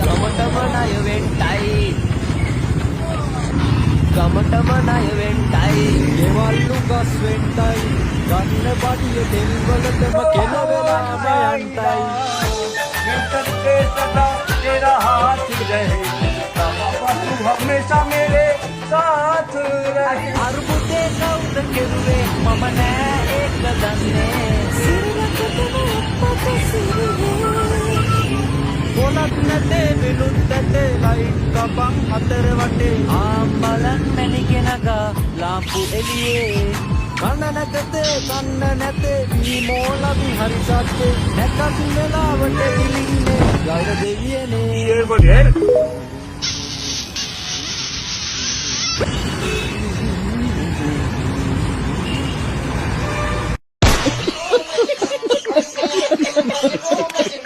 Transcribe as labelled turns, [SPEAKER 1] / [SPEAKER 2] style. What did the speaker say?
[SPEAKER 1] ගමටම ණය වෙන්ටයි ගමටම ණය වෙන්ටයි ගෙවල්ලු ගස් වෙන්ටයි ගන්න බඩිය දෙල් වලටම කෙලවෙලාම යන්ටයි
[SPEAKER 2] मिलते सदा तेरा हाथ रहे तू हमेशा मेरे साथ रहे
[SPEAKER 1] අරුබුදේ කවුද කෙරුවේ මම නෑ ඒක දන්නේ පොලක් නැතේ විලුත් නැතේ ලයිට් කපන් හතර වටේ ආම්බලන් මැනිගෙනගා ලාම්පු එළියේ කන්න නැතේ කන්න නැතේ විමෝලවි හරි සත්‍යේ නැකත් වෙලාවට ඉලින්නේ ගෞර දෙවියනේ
[SPEAKER 2] ये बोले
[SPEAKER 3] Ha ha ha ha!